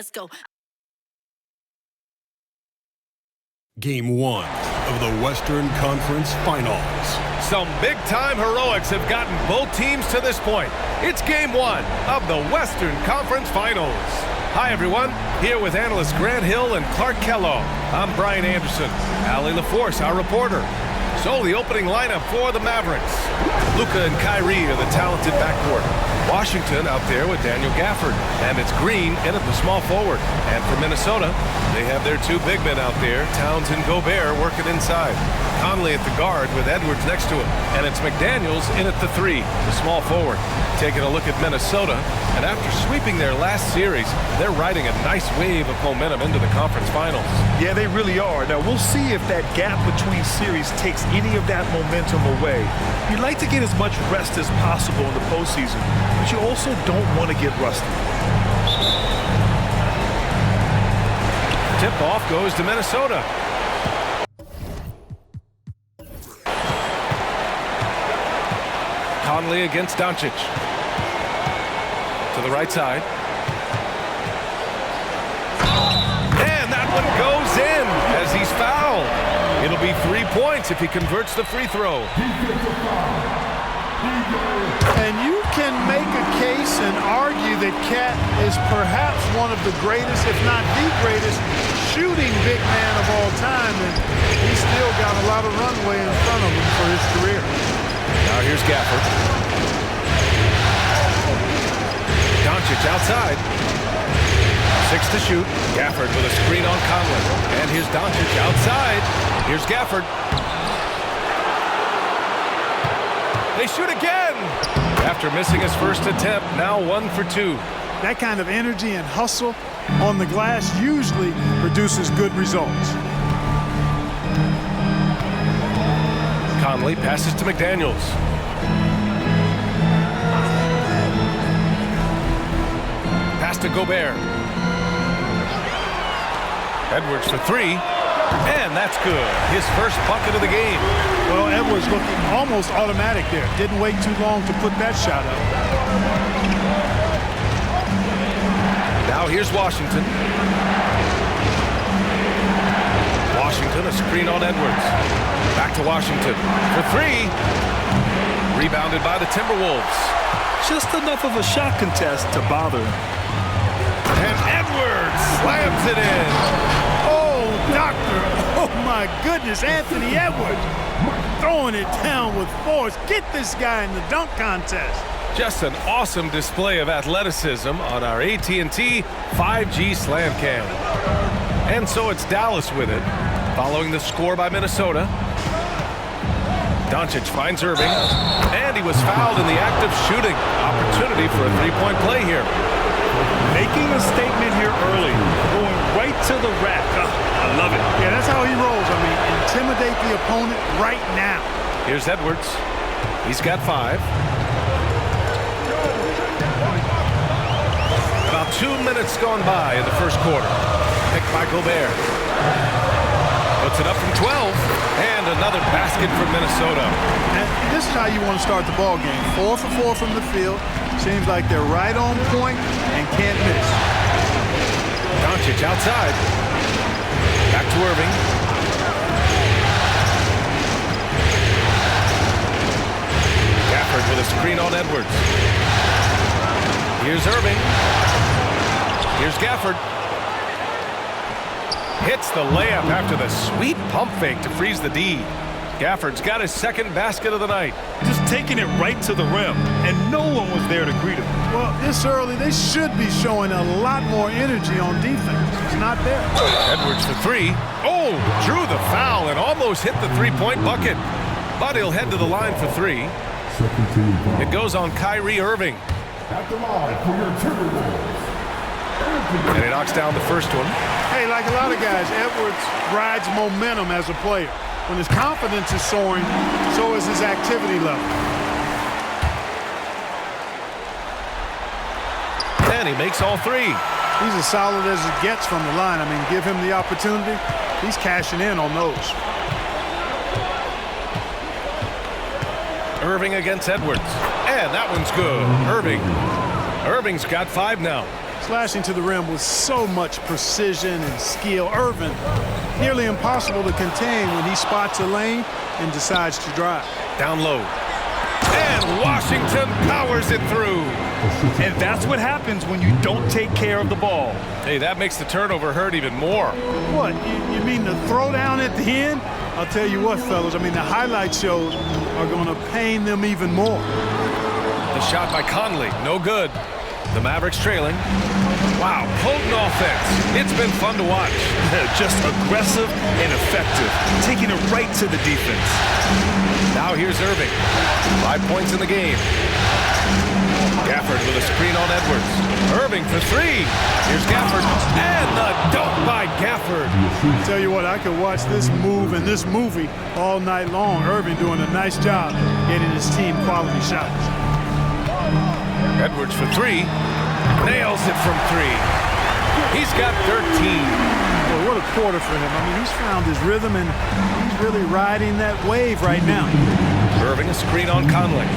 let's go. Game 1 of the Western Conference Finals. Some big-time heroics have gotten both teams to this point. It's Game 1 of the Western Conference Finals. Hi, everyone. Here with analysts Grant Hill and Clark Kellogg. I'm Brian Anderson. Allie LaForce, our reporter. So, the opening lineup for the Mavericks. Luka and Kyrie are the talented backcourt. Washington out there with Daniel Gafford. And it's Green in at the small forward. And for Minnesota, they have their two big men out there, Towns and Gobert, working inside. Conley at the guard with Edwards next to him. And it's McDaniels in at the 3, the small forward. Taking a look at Minnesota, and after sweeping their last series, they're riding a nice wave of momentum into the conference finals. Yeah, they really are. Now, we'll see if that gap between series takes any of that momentum away. You'd like to get as much rest as possible in the postseason, but you also don't want to get rusty. Tip-off goes to Minnesota. Conley against Doncic. To the right side. And that one goes in as he's fouled. It'll be 3 points if he converts the free throw. And you can make a case and argue that Cat is perhaps one of the greatest, if not the greatest, shooting big man of all time. And he's still got a lot of runway in front of him for his career. Now here's Gafford. Doncic outside. 6 to shoot. Gafford with a screen on Conley. And here's Doncic outside. Here's Gafford. They shoot again. After missing his first attempt, now 1 for 2. That kind of energy and hustle on the glass usually produces good results. Conley passes to McDaniels. Pass to Gobert. Edwards for 3. And that's good. His first bucket of the game. Well, Edwards looking almost automatic there. Didn't wait too long to put that shot up. Now here's Washington. Washington, a screen on Edwards. Back to Washington for 3. Rebounded by the Timberwolves. Just enough of a shot contest to bother him. And Edwards slams it in. Oh, doctor. Oh, my goodness. Anthony Edwards throwing it down with force. Get this guy in the dunk contest. Just an awesome display of athleticism on our AT&T 5G Slam Cam. And so it's Dallas with it, following the score by Minnesota. Doncic finds Irving, and he was fouled in the act of shooting. Opportunity for a three-point play here. Making a statement here early, going right to the rack. I love it. Yeah, that's how he rolls. I mean, intimidate the opponent right now. Here's Edwards. He's got 5. About 2 minutes gone by in the first quarter. Picked by Gobert. Puts it up from 12. And another basket from Minnesota. And this is how you want to start the ball game. 4 for 4 from the field. Seems like they're right on point and can't miss. Doncic outside. Back to Irving. Gafford with a screen on Edwards. Here's Irving. Here's Gafford. Hits the layup after the sweet pump fake to freeze the D. Gafford's got his second basket of the night. Just taking it right to the rim, and no one was there to greet him. Well, this early, they should be showing a lot more energy on defense. It's not there. Edwards for 3. Oh, drew the foul and almost hit the three-point bucket. But he'll head to the line for 3. It goes on Kyrie Irving. At the line for your Timberwolves. And he knocks down the first one. Hey, like a lot of guys, Edwards rides momentum as a player. When his confidence is soaring, so is his activity level. And he makes all 3. He's as solid as it gets from the line. I mean, give him the opportunity. He's cashing in on those. Irving against Edwards. And that one's good. Irving's got 5 now. It's slashing to the rim with so much precision and skill. Irvin, nearly impossible to contain when he spots a lane and decides to drive. Down low. And Washington powers it through. And that's what happens when you don't take care of the ball. Hey, that makes the turnover hurt even more. What, you mean the throwdown at the end? I'll tell you what, fellas, I mean, the highlight shows are going to pain them even more. The shot by Conley, no good. The Mavericks trailing. Wow, potent offense. It's been fun to watch. Just aggressive and effective, taking it right to the defense. Now here's Irving. 5 points in the game. Gafford with a screen on Edwards. Irving for three. Here's Gafford. And the dunk by Gafford. Tell you what, I could watch this move and this movie all night long. Irving doing a nice job getting his team quality shots. Edwards for three. Nails it from three. He's got 13. Boy, what a quarter for him. I mean, he's found his rhythm, and he's really riding that wave right now. Irving, a screen on Conley.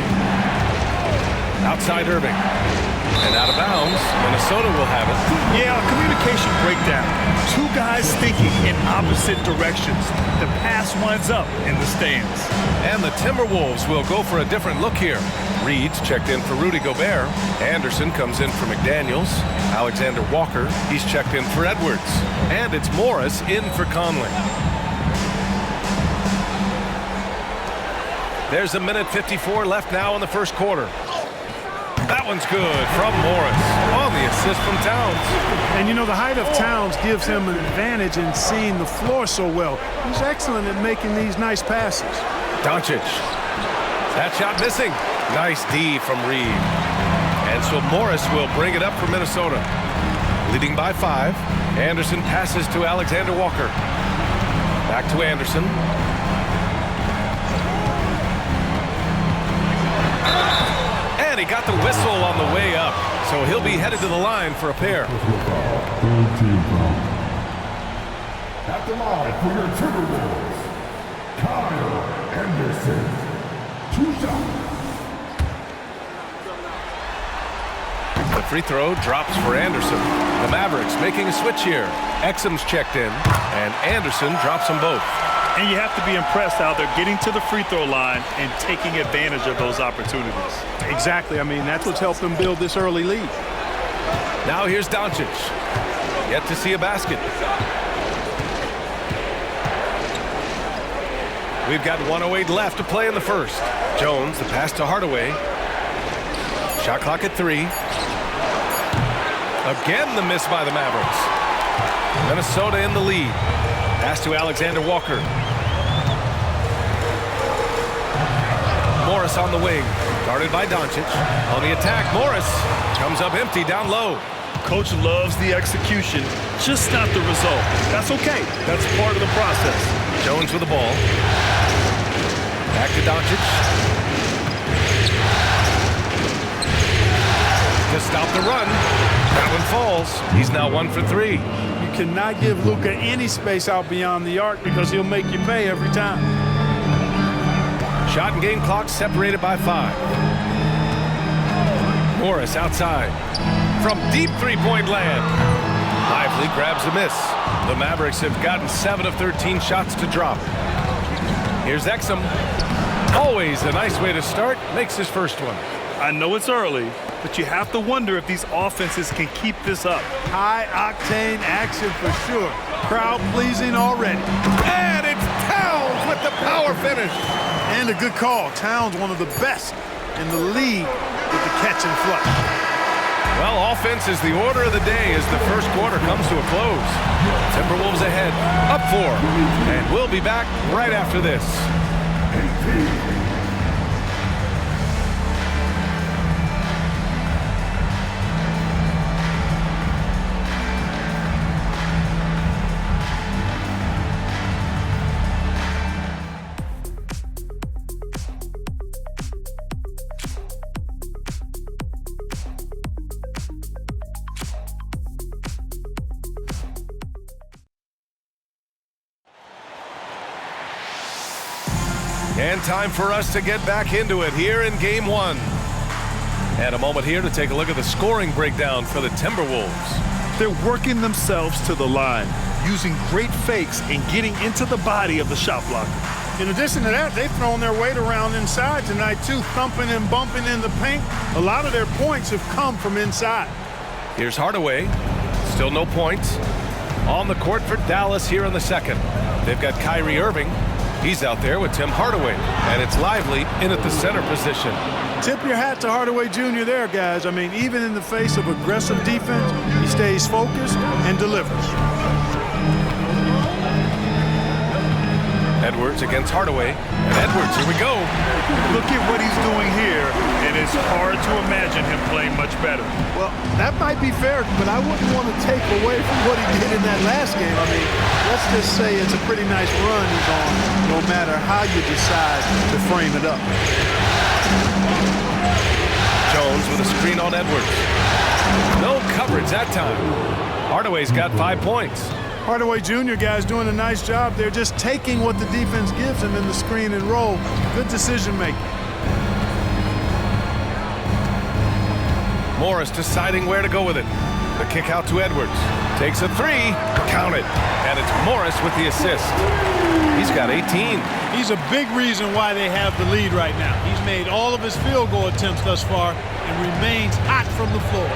Outside Irving. And out of bounds. Minnesota will have it. Yeah, a communication breakdown. Two guys thinking in opposite directions. The pass winds up in the stands. And the Timberwolves will go for a different look here. Reed's checked in for Rudy Gobert. Anderson comes in for McDaniels. Alexander Walker, he's checked in for Edwards. And it's Morris in for Conley. There's 1:54 left now in the first quarter. That one's good from Morris on the assist from Towns. And you know, the height of Towns gives him an advantage in seeing the floor so well. He's excellent at making these nice passes. Doncic. That shot missing. Nice D from Reed. And so Morris will bring it up for Minnesota. Leading by 5. Anderson passes to Alexander Walker. Back to Anderson. And he got the whistle on the way up. So he'll be headed to the line for a pair. Third team foul. At the line for your Timberwolves, Kyle Anderson. 2 shots. The free throw drops for Anderson. The Mavericks making a switch here. Exum's checked in, and Anderson drops them both. And you have to be impressed how they're getting to the free throw line and taking advantage of those opportunities. Exactly. I mean, that's what's helped them build this early lead. Now here's Doncic. Yet to see a basket. We've got 1:08 left to play in the first. Jones, the pass to Hardaway. Shot clock at 3. Again, the miss by the Mavericks. Minnesota in the lead. Pass to Alexander Walker. Morris on the wing. Guarded by Doncic. On the attack, Morris comes up empty down low. Coach loves the execution, just not the result. That's okay. That's part of the process. Jones with the ball. Back to Doncic. To stop the run. That one falls. He's now 1 for 3. You cannot give Luka any space out beyond the arc because he'll make you pay every time. Shot and game clock separated by 5. Morris outside. From deep three-point land. Lively grabs a miss. The Mavericks have gotten 7 of 13 shots to drop. Here's Exum. Always a nice way to start. Makes his first one. I know it's early, but you have to wonder if these offenses can keep this up. High-octane action for sure. Crowd-pleasing already. And it's Towns with the power finish. And a good call. Towns, one of the best in the league with the catch and flush. Well, offense is the order of the day as the first quarter comes to a close. Timberwolves ahead, up 4. And we'll be back right after this. And time for us to get back into it here in Game 1. And a moment here to take a look at the scoring breakdown for the Timberwolves. They're working themselves to the line, using great fakes and getting into the body of the shot blocker. In addition to that, they've thrown their weight around inside tonight, too, thumping and bumping in the paint. A lot of their points have come from inside. Here's Hardaway. Still no points. On the court for Dallas here in the second. They've got Kyrie Irving. He's out there with Tim Hardaway. And it's Lively in at the center position. Tip your hat to Hardaway Jr. there, guys. I mean, even in the face of aggressive defense, he stays focused and delivers. Edwards against Hardaway. And Edwards, here we go. Look at what he's doing here, and it's hard to imagine him playing much better. Well, that might be fair, but I wouldn't want to take away from what he did in that last game. I mean, let's just say it's a pretty nice run he's on, no matter how you decide to frame it up. Jones with a screen on Edwards. No coverage that time. Hardaway's got 5 points. Hardaway Jr. guys doing a nice job. They're just taking what the defense gives them in the screen and roll. Good decision making. Morris deciding where to go with it. The kick out to Edwards. Takes a three. Count it. And it's Morris with the assist. He's got 18. He's a big reason why they have the lead right now. He's made all of his field goal attempts thus far and remains hot from the floor.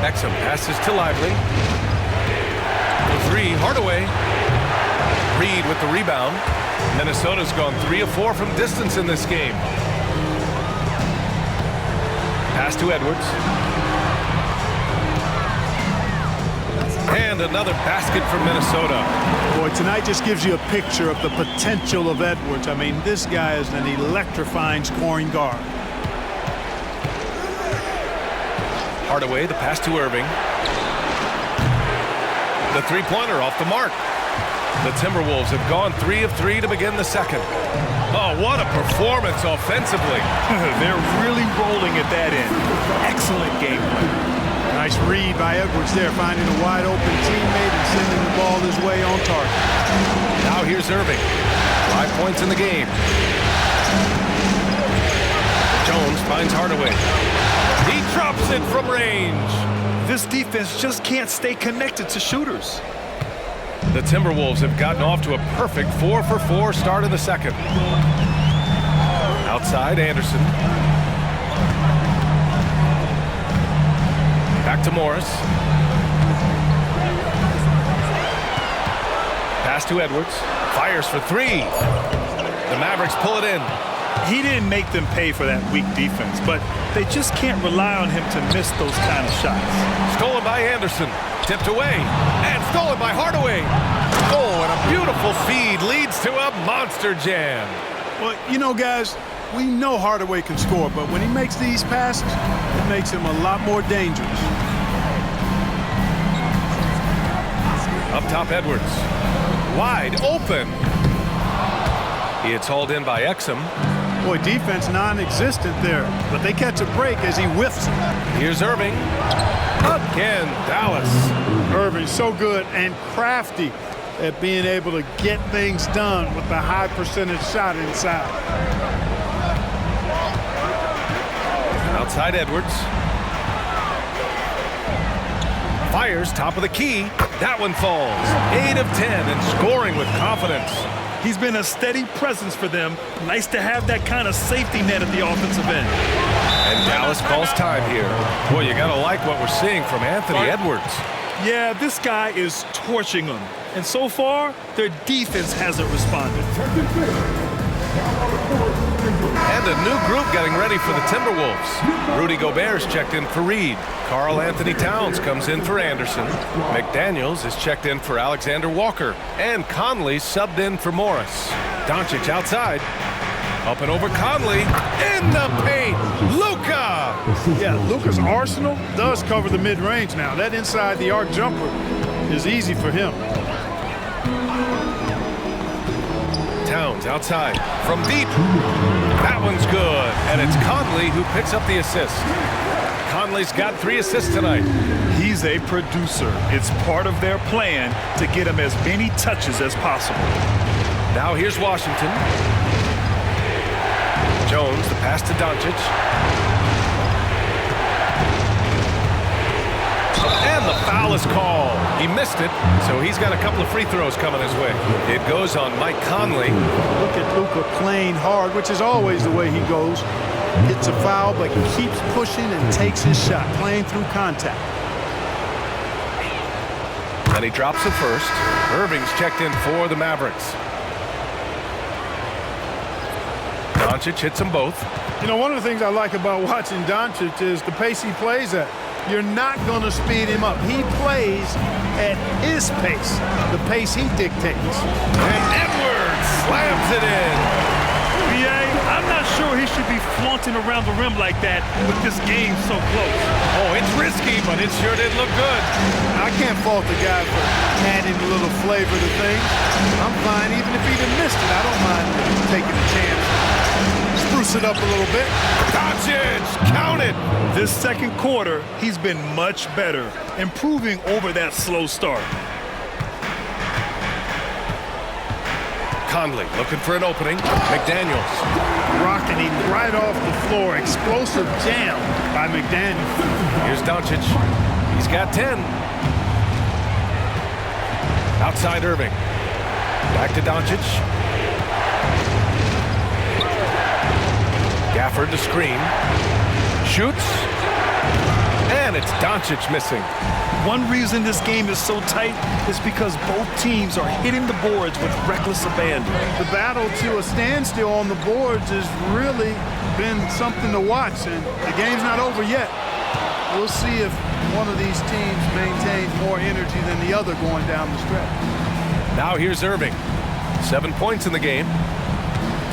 Exum passes to Lively. The three, Hardaway. Reed with the rebound. Minnesota's gone 3 of 4 from distance in this game. Pass to Edwards. And another basket for Minnesota. Boy, tonight just gives you a picture of the potential of Edwards. I mean, this guy is an electrifying scoring guard. Hardaway, the pass to Irving. The three-pointer off the mark. The Timberwolves have gone 3 of 3 to begin the second. Oh, what a performance offensively. They're really rolling at that end. Excellent game plan. Nice read by Edwards there, finding a wide-open teammate and sending the ball his way on target. Now here's Irving. 5 points in the game. Jones finds Hardaway. He drops it from range. This defense just can't stay connected to shooters. The Timberwolves have gotten off to a perfect 4 for 4 start in the second. Outside, Anderson. Back to Morris. Pass to Edwards. Fires for 3. The Mavericks pull it in. He didn't make them pay for that weak defense, but they just can't rely on him to miss those kind of shots. Stolen by Anderson. Tipped away. And stolen by Hardaway. Oh, and a beautiful feed leads to a monster jam. Well, you know, guys, we know Hardaway can score, but when he makes these passes, it makes him a lot more dangerous. Up top, Edwards. Wide open. It's hauled in by Exum. Boy, defense non-existent there, but they catch a break as he whiffs it. Here's Irving. Again, Dallas. Irving so good and crafty at being able to get things done with the high percentage shot inside. Outside Edwards. Fires top of the key. That one falls. 8 of 10 and scoring with confidence. He's been a steady presence for them. Nice to have that kind of safety net at the offensive end. And Dallas calls time here. Boy, you got to like what we're seeing from Anthony Edwards. Yeah, this guy is torching them. And so far, their defense hasn't responded. And a new group getting ready for the Timberwolves. Rudy Gobert's checked in for Reed. Karl Anthony Towns comes in for Anderson. McDaniels is checked in for Alexander Walker. And Conley subbed in for Morris. Doncic outside. Up and over Conley. In the paint. Luka! Yeah, Luka's arsenal does cover the mid-range now. That inside the arc jumper is easy for him. Towns outside from deep. That one's good. And it's Conley who picks up the assist. Conley's got 3 assists tonight. He's a producer. It's part of their plan to get him as many touches as possible. Now here's Washington. Jones, the pass to Doncic. Dallas call. He missed it, so he's got a couple of free throws coming his way. It goes on Mike Conley. Look at Luka playing hard, which is always the way he goes. Gets a foul, but he keeps pushing and takes his shot, playing through contact. And he drops it first. Irving's checked in for the Mavericks. Doncic hits them both. You know, one of the things I like about watching Doncic is the pace he plays at. You're not going to speed him up. He plays at his pace, the pace he dictates. And Edwards slams it in. I'm not sure he should be flaunting around the rim like that with this game so close. Oh, it's risky, but it sure did look good. I can't fault the guy for adding a little flavor to things. I'm fine even if he'd have missed it. I don't mind taking a chance. Spruce it up a little bit. Doncic, count it. This second quarter, he's been much better, improving over that slow start. Conley looking for an opening. McDaniels. Rocking him right off the floor. Explosive jam by McDaniels. Here's Doncic. He's got 10. Outside Irving. Back to Doncic. Gafford to screen. Shoots. And it's Doncic missing. One reason this game is so tight is because both teams are hitting the boards with reckless abandon. The battle to a standstill on the boards has really been something to watch, and the game's not over yet. We'll see if one of these teams maintains more energy than the other going down the stretch. Now here's Irving. 7 points in the game.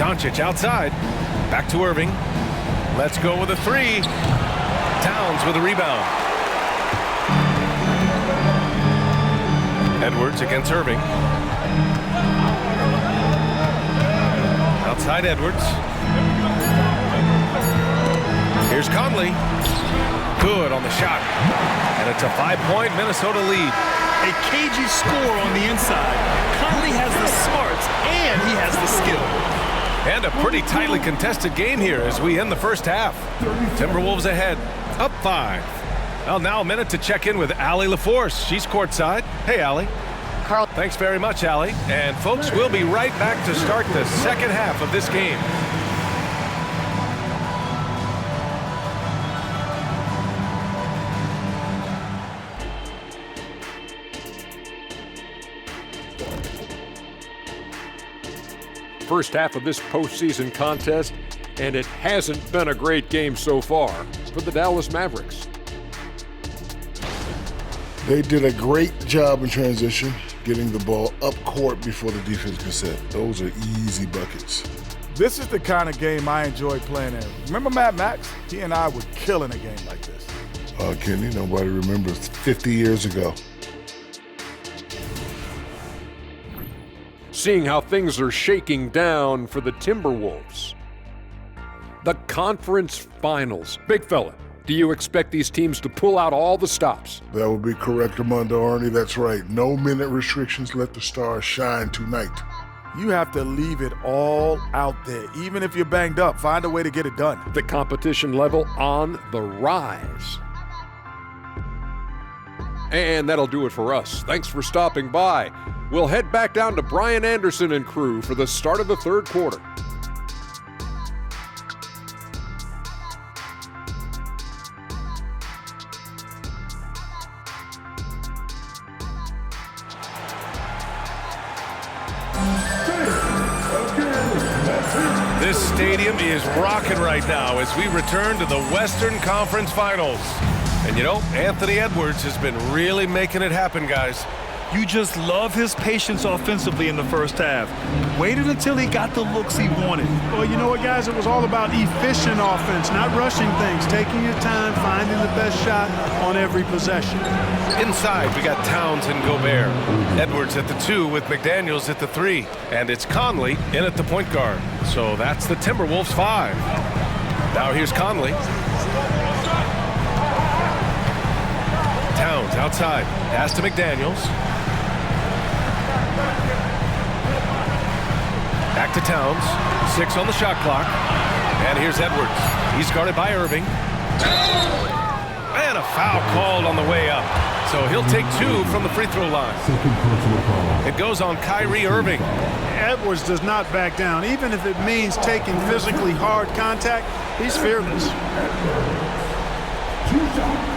Doncic outside. Back to Irving. Let's go with a three. Towns with a rebound. Edwards against Irving. Outside Edwards. Here's Conley. Good on the shot. And it's a 5-point Minnesota lead. A cagey score on the inside. Conley has the smarts and he has the skill. And a pretty tightly contested game here as we end the first half. Timberwolves ahead, up 5. Well, now a minute to check in with Allie LaForce. She's courtside. Hey, Allie. Carl. Thanks very much, Allie. And folks, we'll be right back to start the second half of this game. First half of this postseason contest, and it hasn't been a great game so far for the Dallas Mavericks. They did a great job in transition, getting the ball up court before the defense can set. Those are easy buckets. This is the kind of game I enjoy playing in. Remember Mad Max? He and I would kill in a game like this. Kenny, nobody remembers 50 years ago. Seeing how things are shaking down for the Timberwolves. The conference finals. Big fella, do you expect these teams to pull out all the stops? That would be correct, Armando Arnie. That's right. No minute restrictions. Let the stars shine tonight. You have to leave it all out there. Even if you're banged up, find a way to get it done. The competition level on the rise. And that'll do it for us. Thanks for stopping by. We'll head back down to Brian Anderson and crew for the start of the third quarter. This stadium is rocking right now as we return to the Western Conference Finals. And you know, Anthony Edwards has been really making it happen, guys. You just love his patience offensively in the first half. Waited until he got the looks he wanted. Well, you know what, guys? It was all about efficient offense, not rushing things, taking your time, finding the best shot on every possession. Inside, we got Towns and Gobert. Edwards at the 2 with McDaniels at the 3. And it's Conley in at the point guard. So that's the Timberwolves 5. Now here's Conley. Towns outside. Pass to McDaniels. Back to Towns. 6 on the shot clock. And here's Edwards. He's guarded by Irving. And a foul called on the way up. So he'll take 2 from the free throw line. Second personal foul. It goes on Kyrie Irving. Edwards does not back down. Even if it means taking physically hard contact, he's fearless. 2 shots.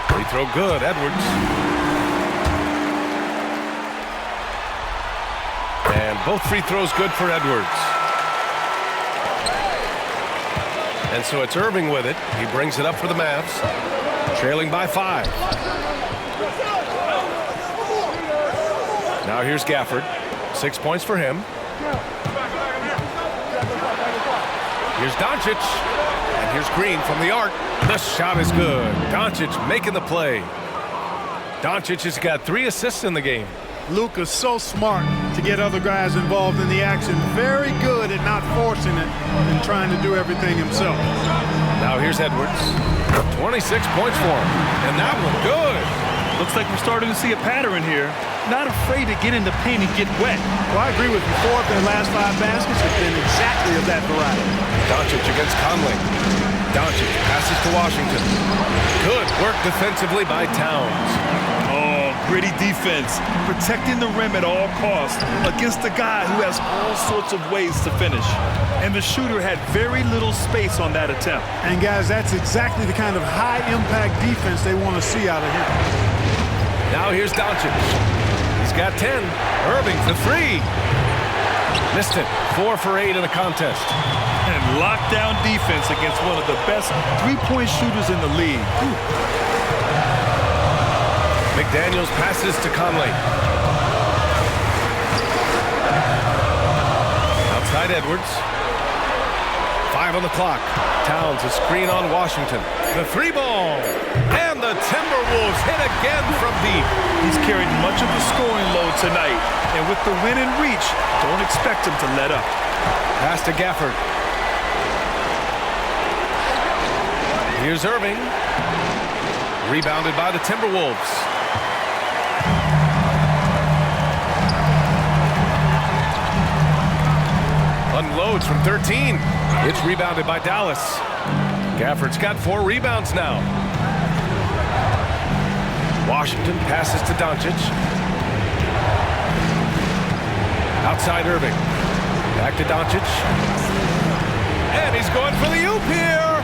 Free throw good, Edwards. And both free throws good for Edwards. And so it's Irving with it. He brings it up for the Mavs, trailing by 5. Now here's Gafford. 6 points for him. Here's Doncic. And here's Green from the arc. The shot is good. Doncic making the play. Doncic has got 3 assists in the game. Luka's so smart to get other guys involved in the action. Very good at not forcing it and trying to do everything himself. Now here's Edwards. 26 points for him. And that one good. Looks like we're starting to see a pattern here. Not afraid to get in the paint and get wet. Well, I agree with you. 4 of their last 5 baskets have been exactly of that variety. Doncic against Conley. Doncic passes to Washington. Good work defensively by Towns. Oh, gritty defense. Protecting the rim at all costs against a guy who has all sorts of ways to finish. And the shooter had very little space on that attempt. And, guys, that's exactly the kind of high-impact defense they want to see out of him. Now here's Doncic. He's got 10. Irving for 3. Missed it. 4 for 8 in the contest. And lockdown defense against one of the best three-point shooters in the league. McDaniels passes to Conley. Outside Edwards. 5 on the clock. Towns a screen on Washington. The 3-ball. And the Timberwolves hit again from deep. He's carried much of the scoring load tonight. And with the win in reach, don't expect him to let up. Pass to Gafford. Here's Irving. Rebounded by the Timberwolves. Unloads from 13. It's rebounded by Dallas. Gafford's got 4 rebounds now. Washington passes to Doncic. Outside Irving. Back to Doncic. And he's going for the oop here.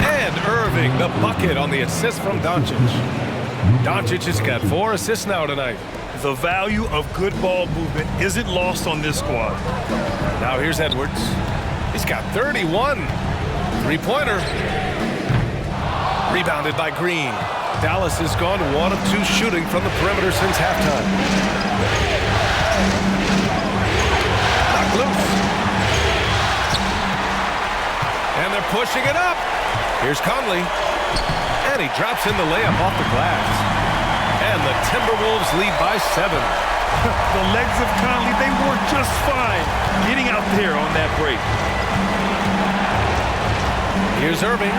And Irving, the bucket on the assist from Doncic. Doncic has got 4 assists now tonight. The value of good ball movement isn't lost on this squad. Now here's Edwards. He's got 31. 3-pointer. Rebounded by Green. Dallas has gone 1 of 2 shooting from the perimeter since halftime. Knocked loose. And they're pushing it up. Here's Conley. And he drops in the layup off the glass. And the Timberwolves lead by 7. The legs of Conley, they work just fine getting out there on that break. Here's Irving.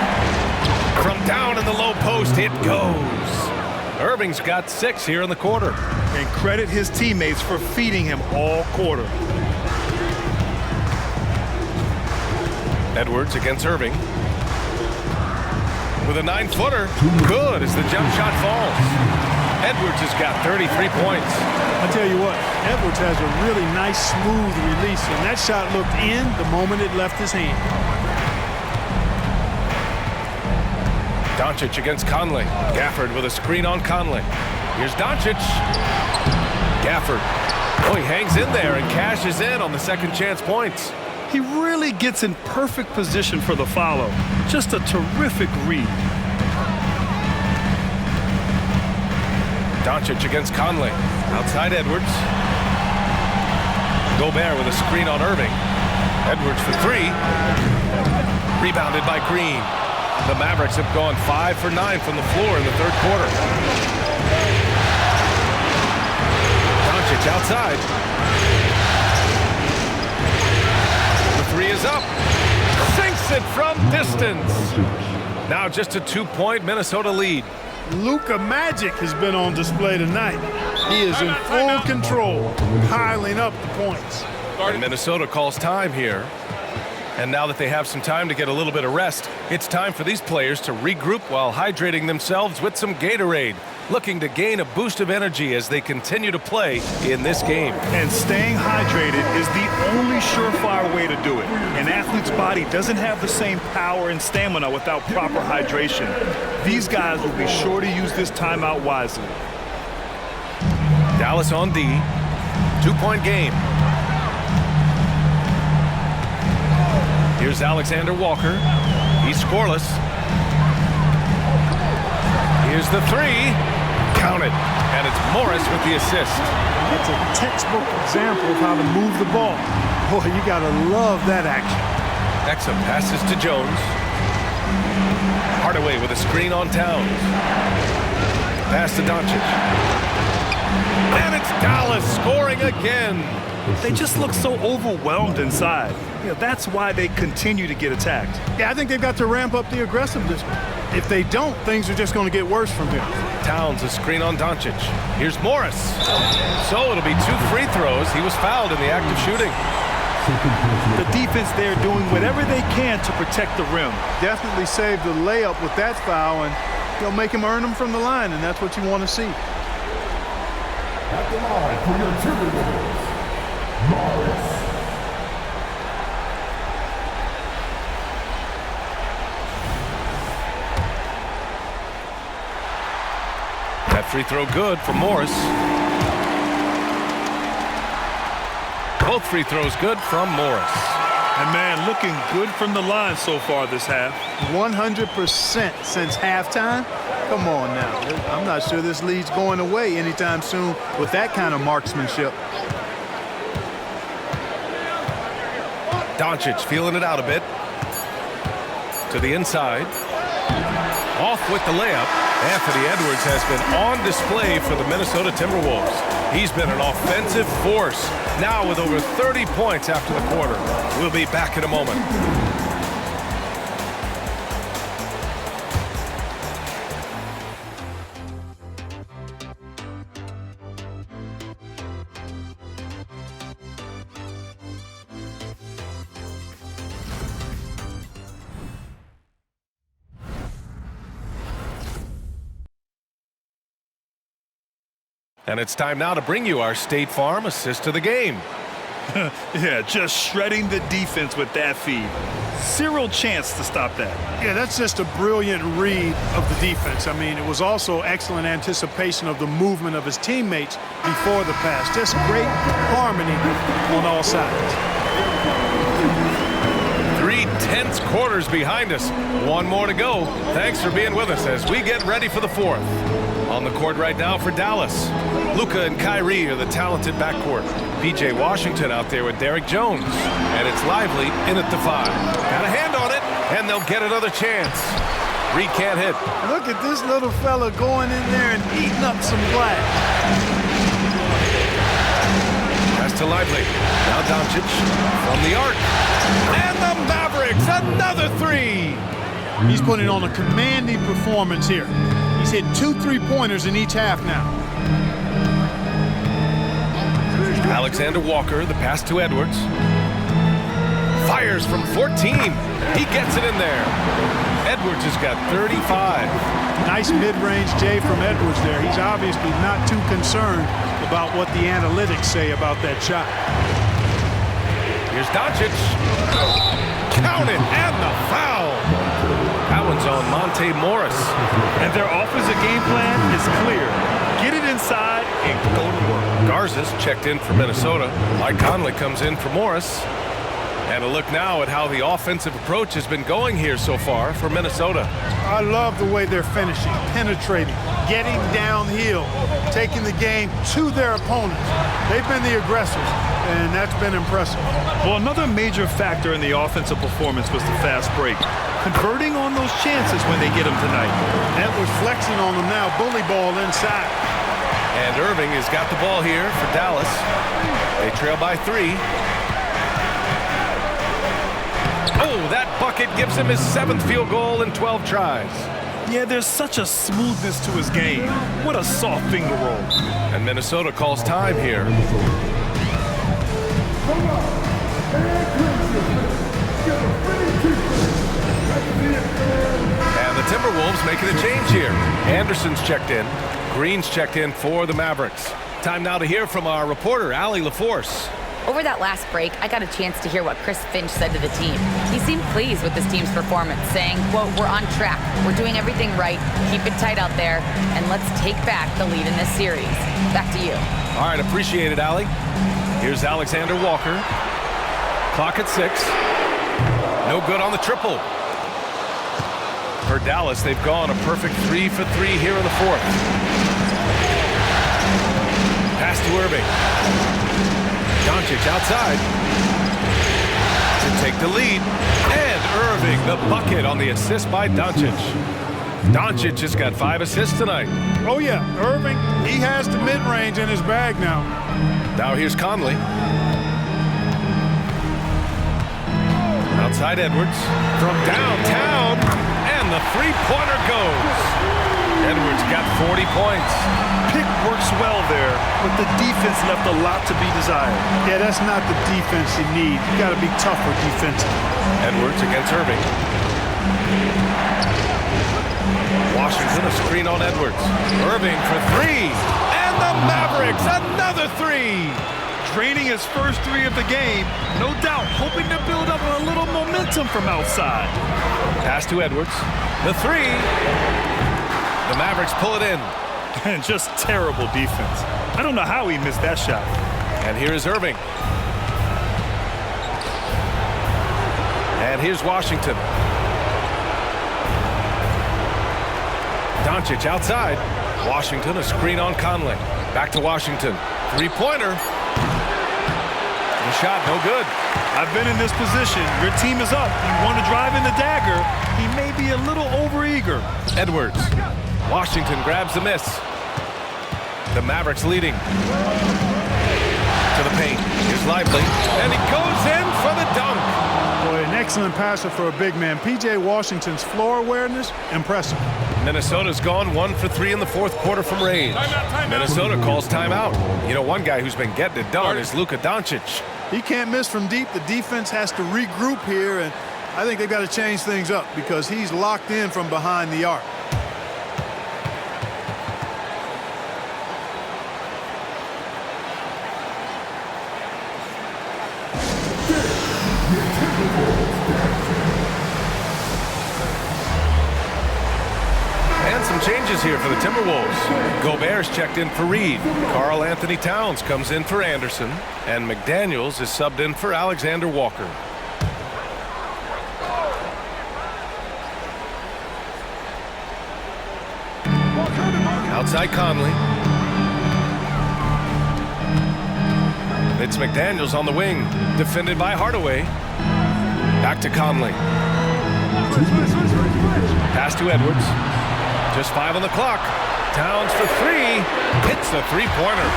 From down in the low post, it goes. Irving's got 6 here in the quarter. And credit his teammates for feeding him all quarter. Edwards against Irving. With a 9-footer. Good as the jump shot falls. Edwards has got 33 points. I tell you what, Edwards has a really nice, smooth release, and that shot looked in the moment it left his hand. Doncic against Conley. Gafford with a screen on Conley. Here's Doncic. Gafford. Oh, he hangs in there and cashes in on the second chance points. He really gets in perfect position for the follow. Just a terrific read. Doncic against Conley. Outside Edwards. Gobert with a screen on Irving. Edwards for 3. Rebounded by Green. The Mavericks have gone 5 for 9 from the floor in the third quarter. Doncic outside. The 3 is up. Sinks it from distance. Now just a 2-point Minnesota lead. Luka Magic has been on display tonight. He is in full control, piling up the points. And Minnesota calls time here. And now that they have some time to get a little bit of rest, it's time for these players to regroup while hydrating themselves with some Gatorade, looking to gain a boost of energy as they continue to play in this game. And staying hydrated is the only surefire way to do it. An athlete's body doesn't have the same power and stamina without proper hydration. These guys will be sure to use this timeout wisely. Dallas on D. 2-point game. Here's Alexander Walker. He's scoreless. Here's the three. Count it. And it's Morris with the assist. That's a textbook example of how to move the ball. Boy, you gotta love that action. Exum passes to Jones. Hardaway with a screen on Towns. Pass to Doncic. And it's Dallas scoring again. They just look so overwhelmed inside. That's why they continue to get attacked. Yeah, I think they've got to ramp up the aggressiveness. If they don't, things are just going to get worse from here. Towns a screen on Doncic. Here's Morris. So it'll be 2 free throws. He was fouled in the act of shooting. The defense there doing whatever they can to protect the rim. Definitely saved the layup with that foul, and they'll make him earn them from the line, and that's what you want to see. At the line for your Timberwolves, Morris. That free throw good for Morris. Both free throws good from Morris. And man, looking good from the line so far this half. 100% since halftime. Come on now. I'm not sure this lead's going away anytime soon with that kind of marksmanship. Doncic feeling it out a bit. To the inside. Off with the layup. Anthony Edwards has been on display for the Minnesota Timberwolves. He's been an offensive force, now with over 30 points after the quarter. We'll be back in a moment. And it's time now to bring you our State Farm assist of the game. Yeah, just shredding the defense with that feed. Zero chance to stop that. Yeah, that's just a brilliant read of the defense. I mean, it was also excellent anticipation of the movement of his teammates before the pass. Just great harmony on all sides. 3 tense quarters behind us. One more to go. Thanks for being with us as we get ready for the fourth. On the court right now for Dallas. Luka and Kyrie are the talented backcourt. P.J. Washington out there with Derrick Jones. And it's Lively in at the 5. Got a hand on it, and they'll get another chance. Reed can't hit. Look at this little fella going in there and eating up some glass. Pass to Lively. Now Doncic from the arc. And the Mavericks, another 3. He's putting on a commanding performance here. He's hit 2 3-pointers in each half now. Alexander Walker, the pass to Edwards. Fires from 14. He gets it in there. Edwards has got 35. Nice mid-range J from Edwards there. He's obviously not too concerned about what the analytics say about that shot. Here's Doncic. Count it, and the foul. That one's on Monte Morris. And their offensive game plan is clear. Get it inside and go to work. Garza's checked in for Minnesota. Mike Conley comes in for Morris. And a look now at how the offensive approach has been going here so far for Minnesota. I love the way they're finishing, penetrating, getting downhill, taking the game to their opponents. They've been the aggressors, and that's been impressive. Well, another major factor in the offensive performance was the fast break. Converting on those chances when they get them tonight. Edwards flexing on them now, bully ball inside. And Irving has got the ball here for Dallas. They trail by 3. Oh, that bucket gives him his 7th field goal in 12 tries. Yeah, there's such a smoothness to his game. What a soft finger roll. And Minnesota calls time here. And the Timberwolves making a change here. Anderson's checked in. Green's checked in for the Mavericks. Time now to hear from our reporter, Allie LaForce. Over that last break, I got a chance to hear what Chris Finch said to the team. He seemed pleased with his team's performance, saying, quote, "We're on track. We're doing everything right. Keep it tight out there, and let's take back the lead in this series." Back to you. All right, appreciate it, Allie. Here's Alexander Walker. Clock at 6. No good on the triple. For Dallas, they've gone a perfect 3 for 3 here in the 4th. Pass to Irving. Doncic outside to take the lead. And Irving, the bucket on the assist by Doncic. Doncic has got 5 assists tonight. Oh, yeah. Irving, he has the mid-range in his bag now. Now here's Conley. Outside Edwards from downtown. And the three-pointer goes. Edwards got 40 points. Pick works well there, but the defense left a lot to be desired. Yeah, that's not the defense you need. You got to be tougher defensively. Edwards against Irving. Washington, a screen on Edwards. Irving for 3. And the Mavericks, another 3. Draining his first 3 of the game, no doubt hoping to build up a little momentum from outside. Pass to Edwards. The 3. The Mavericks pull it in. And just terrible defense. I don't know how he missed that shot. And here's Irving. And here's Washington. Doncic outside. Washington, a screen on Conley. Back to Washington. Three-pointer. The shot, no good. I've been in this position. Your team is up. You want to drive in the dagger. He may be a little overeager. Edwards. Washington grabs the miss. The Mavericks leading. To the paint. Here's Lively. And he goes in for the dunk. Boy, an excellent passer for a big man. P.J. Washington's floor awareness, impressive. Minnesota's gone 1 for 3 in the 4th quarter from range. Minnesota calls timeout. You know, one guy who's been getting it done is Luka Doncic. He can't miss from deep. The defense has to regroup here, and I think they've got to change things up because he's locked in from behind the arc. And some changes here for the Timberwolves. Gobert's checked in for Reed. Karl Anthony Towns comes in for Anderson. And McDaniels is subbed in for Alexander Walker. Outside Conley. It's McDaniels on the wing. Defended by Hardaway. Back to Conley. Pass to Edwards. Just 5 on the clock. Towns for 3. Hits the three-pointer.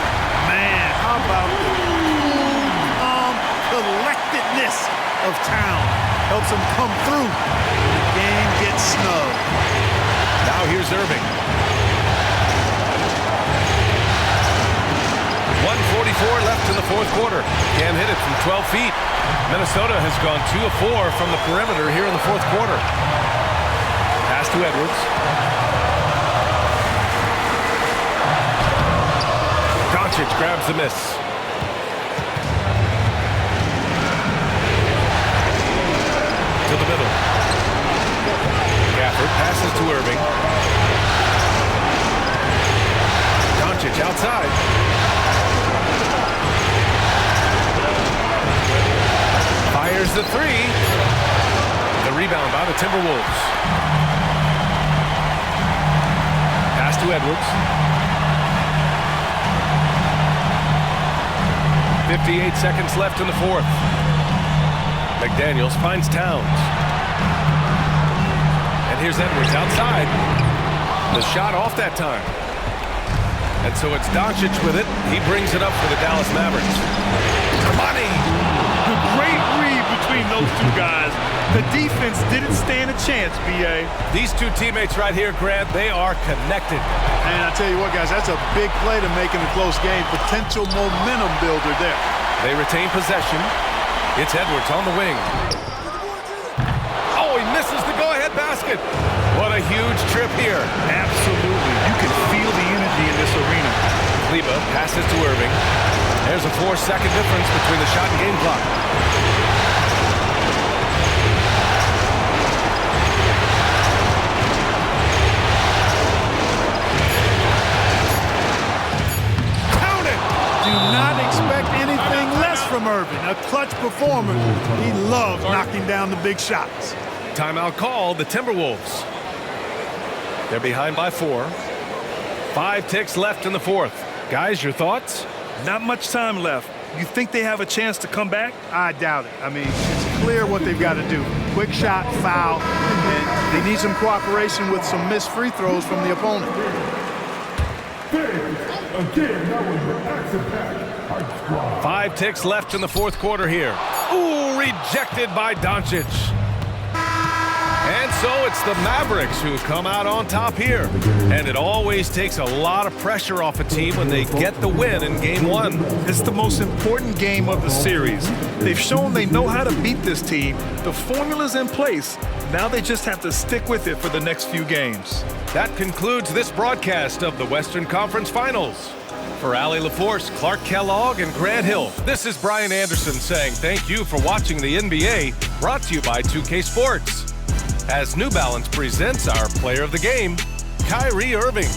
Man, how about the calm collectedness of Town? Helps him come through. The game gets snug. Now here's Irving. 1:44 left in the 4th quarter. Can't hit it from 12 feet. Minnesota has gone 2 of 4 from the perimeter here in the 4th quarter. Pass to Edwards. Doncic grabs the miss. To the middle. Gafford passes to Irving. Doncic outside. Fires the 3. The rebound by the Timberwolves. Pass to Edwards. 58 seconds left in the 4th. McDaniels finds Towns. And here's Edwards outside. The shot off that time. And so it's Doncic with it. He brings it up for the Dallas Mavericks. Money. Great read between those two guys. The defense didn't stand a chance, B.A. These two teammates right here, Grant, they are connected. And I tell you what, guys, that's a big play to make in a close game. Potential momentum builder there. They retain possession. It's Edwards on the wing. Oh, he misses the go-ahead basket. What a huge trip here. Absolutely. You can feel the energy in this arena. Kleber passes to Irving. There's a 4-second difference between the shot and game clock. Count it! Do not expect anything less from Irving. A clutch performer. He loves knocking down the big shots. Timeout called, the Timberwolves. They're behind by 4. 5 ticks left in the fourth. Guys, your thoughts? Not much time left. You think they have a chance to come back? I doubt it. I mean, it's clear what they've got to do. Quick shot, foul, and they need some cooperation with some missed free throws from the opponent. Again, that was your action-packed Hype Squad. 5 ticks left in the fourth quarter here. Ooh, rejected by Doncic. And so it's the Mavericks who come out on top here. And it always takes a lot of pressure off a team when they get the win in game 1. It's the most important game of the series. They've shown they know how to beat this team. The formula's in place. Now they just have to stick with it for the next few games. That concludes this broadcast of the Western Conference Finals. For Allie LaForce, Clark Kellogg, and Grant Hill, this is Brian Anderson saying thank you for watching the NBA, brought to you by 2K Sports. As New Balance presents our player of the game, Kyrie Irving.